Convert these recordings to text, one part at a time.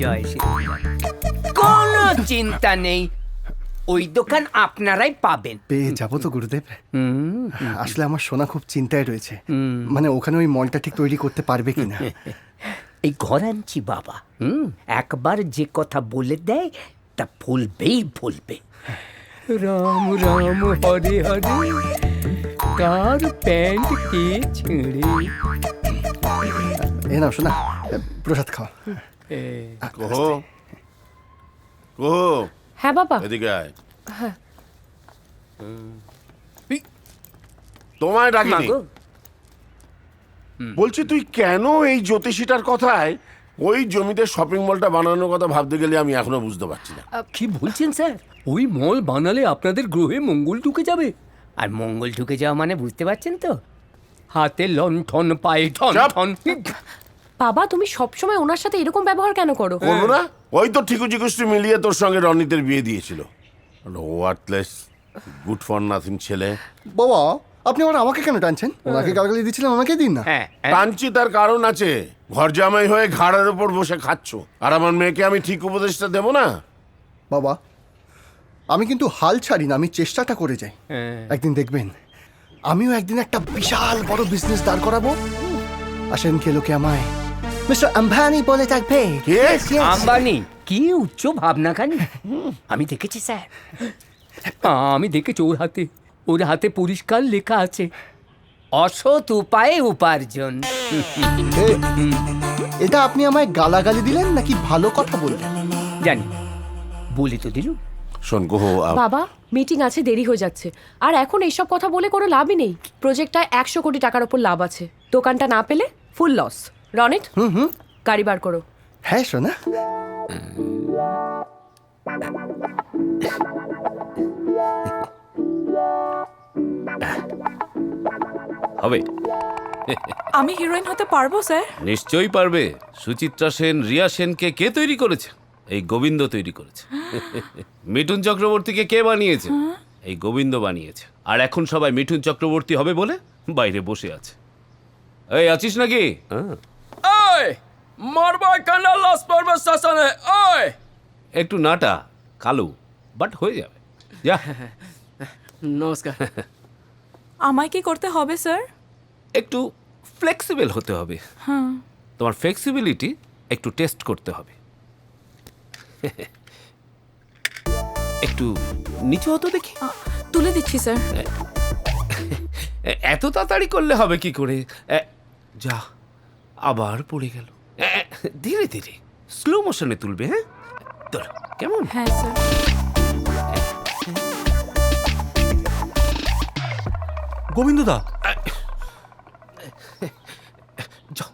জয় শ্রী কোনো চিন্তা নেই, ওই দোকান আপনারাই পাবেন। পেয়ে যাবো তো গুরুদেব। আসলে আমার সোনা খুব চিন্তায় রয়েছে, মানে ওখানে ওই মলটা ঠিক তৈরি করতে পারবে কিনা। এই ঘর আনছি বাবা, একবার যে কথা বলে দেয় তা ভুলবেই ভুলবে। রাম রাম হরে হরে, কার প্যান্ট কে ছিঁড়ে। এ নাও শোনা, প্রসাদ খাও। কোহো কোহো, হ্যাঁ বাবা। এদিকে আয়। তোমায় ডাকিনি। মাগো, বলছি তুই কেন এই জ্যোতিষীটার কথায় ওই জমিতে শপিং মলটা বানানোর কথা ভাবতে গেলে আমি এখনো বুঝতে পারছি না। কি বলছেন স্যার? ওই মল বানালে আপনাদের গ্রহে মঙ্গল ঢুকে যাবে। আর মঙ্গল ঢুকে যাওয়া মানে বুঝতে পারছেন তো, হাতে লণ্ঠন পায়ে ঠন চাপ। ঠন। বাবা তুমি সবসময় ওনার সাথে এরকম ব্যবহার কেন করো? করবো না? ওই তো ঠিকুচিকুষ্টি মিলিয়ে তোর সঙ্গে রনিতের বিয়ে দিয়েছিল। ওয়ার্থলেস, গুড ফর নাথিং ছেলে। বাবা আপনি আবার আমাকে কেন টানছেন? ওনাকে গালাগালি দিচ্ছিলেন, আমাকে দিন না। হ্যাঁ, টানছি তার কারণ আছে। ঘর জামাই হয়ে ঘাড়ের উপর বসে খাচ্ছ, আর আমার মেয়েকে আমি ঠিক উপদেশটা দেবো না? বাবা আমি কিন্তু হাল ছাড়ি না, আমি চেষ্টাটা করে যাই। হ্যাঁ। একদিন দেখবেন আমিও একদিন একটা বিশাল বড় বিজনেস দাঁড় করাবো। আসেন কে লোকে আমায় মিস্টার আম্বানি বলে থাকবে। Yes, yes. আম্বানি কি উচ্চ ভাবনাখানি আমি দেখেছি স্যার। আমি দেখেছি ওর হাতে পরিষ্কার লেখা আছে, অসৎ উপায়ে উপার্জন। এটা আপনি আমায় গালাগালি দিলেন নাকি ভালো কথা বললেন? জানি, বলি তো দিলু। শোন কোহো, বাবা মিটিং আছে, দেরি হয়ে যাচ্ছে। আর এখন এইসব কথা বলে কোনো লাভই নেই। প্রজেক্টটায় 100 কোটি টাকার উপর লাভ আছে, দোকানটা না পেলে ফুল লস। রনিত গাড়ি বার করো। হ্যাঁ শোনা, হবে। আমি হিরোইন হতে পারবো স্যার? নিশ্চয়ই পারবে। সুচিত্রা সেন, রিয়া সেনকে কে তৈরি করেছে? এই গোবিন্দ তৈরি করেছে। মিঠুন চক্রবর্তীকে কে বানিয়েছে? এই গোবিন্দ বানিয়েছে। আর এখন সবাই মিঠুন চক্রবর্তী হবে বলে বাইরে বসে আছে। এই আছিস নাকি? একটু নাটা কালো, বাট হয়ে যাবে। যা। নমস্কার। আমায় কি করতে হবে স্যার? একটু ফ্লেক্সিবল হতে হবে। তোমার ফ্লেক্সিবিলিটি একটু টেস্ট করতে হবে। একটু নিচু হতো দেখি। তুলে দিচ্ছি স্যার। এত তাড়াতাড়ি করলে হবে কি করে? যা, আবার পড়ে গেল। ধীরে ধীরে স্লো মোশনে তুলবে। হ্যাঁ তোর কেমন? হ্যাঁ স্যার। গোবিন্দদা, যাও।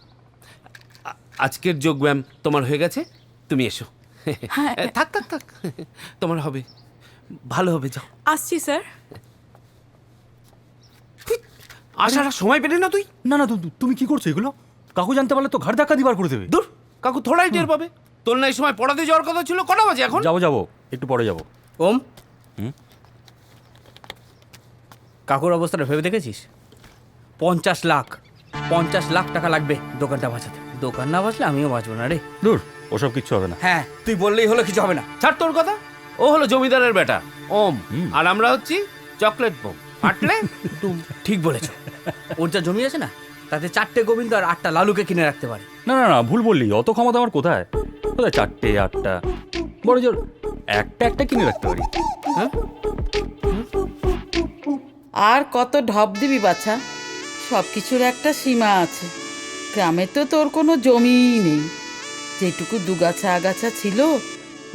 আজকের যোগ ব্যায়াম তোমার হয়ে গেছে, তুমি এসো। থাক থাক থাক, তোমার হবে, ভালো হবে। যাও। আসছি স্যার। আসার আর সময় পেলে না তুই? না না তুমি কি করছো এগুলো? কাকু জানতে পারলে তো ঘাড় ধাক্কা দিবার করে দেবে। দূর, কাকু থোড়াই টের পাবে। তোর না এই সময় পড়াতে যাওয়ার কথা ছিল, কটা বাজে এখন? যাবো একটু পরে যাবো। ওম, কাকুর অবস্থাটা ভেবে দেখেছিস? 50 লাখ টাকা লাগবে দোকানটা বাঁচাতে। দোকান না বাঁচলে আমিও বাঁচবো না রে। দূর, ওসব কিচ্ছু হবে না। হ্যাঁ তুই বললেই হলো, কিছু হবে না। ছাড় তোর কথা। ও হলো জমিদারের বেটা ওম, আর আমরা হচ্ছি চকলেট বোম। ফাটলে ঠিক বলেছ। ওর যা জমি আছে না, তাতে 4টে গোবিন্দ আর 8টা লালুকে কিনে রাখতে পারে। না না না, ভুল বললি। অত ক্ষমতা আমার কোথায়? কোথায় 4টে 8টা, বড় জোর একটা কিনে রাখতে পারি। আর কত ঢপ দিবি বাছা? সব কিছুর একটা সীমা আছে। গ্রামে তো তোর কোনো জমিই নেই। যেটুকু দুগাছা আগাছা ছিল,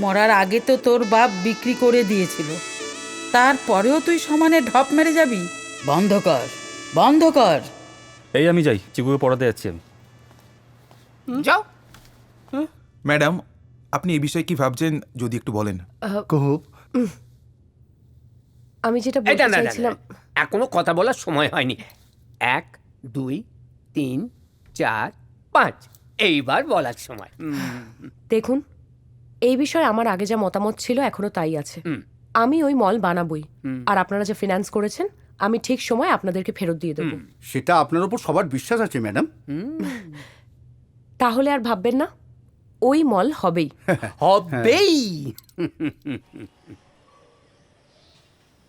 মরার আগে তো তোর বাপ বিক্রি করে দিয়েছিল। তারপরেও তুই সমানে ঢপ মেরে যাবি? বন্ধ কর। এই আমি যাই, চিকুকে পড়াতে যাচ্ছি আমি। যাও। ম্যাডাম, আপনি এই বিষয়ে কি ভাবছেন যদি একটু বলেন? খুব আমি যেটা এই বলতে না, না, না, চাইছিলাম, না, এখনো কথা বলার সময় হয়নি। 1 2 3 4 5 এইবার বলার সময়। দেখুন এই বিষয়ে আমার আগে যা মতামত ছিল এখনো তাই আছে। হুম। আমি ওই মল বানাবই, আর আপনারা যে ফিনান্স করেছেন আমি ঠিক সময় আপনাদেরকে ফেরত দিয়ে দেবো। সেটা আপনার উপর সবার বিশ্বাস আছে ম্যাডাম। তাহলে আর ভাববেন না, ওই মল হবেই। হবেই।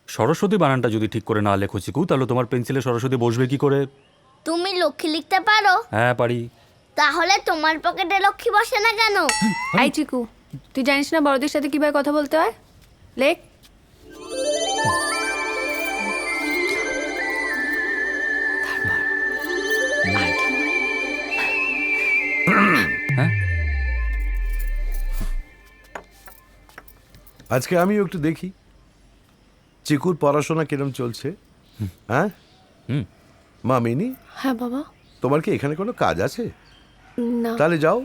সরস্বতী বানানটা যদি ঠিক করে না লেখো চিকু, তাহলে তোমার পেন্সিলে সরস্বতী বসবে কি করে? তুমি লক্ষ্মী লিখতে পারো? হ্যাঁ পারি। তাহলে তোমার পকেটে লক্ষ্মী বসে না কেন? এই চিকু, তুই জানিস না বড়দের সাথে কিভাবে কথা বলতে হয়? লেখ। আজকে আমিও একটু দেখি চিকুর পড়াশোনা কিরম চলছে। হ্যাঁ মা মিনি, হ্যাঁ বাবা। তোমার কি এখানে কোনো কাজ আছে? না। তাহলে যাও।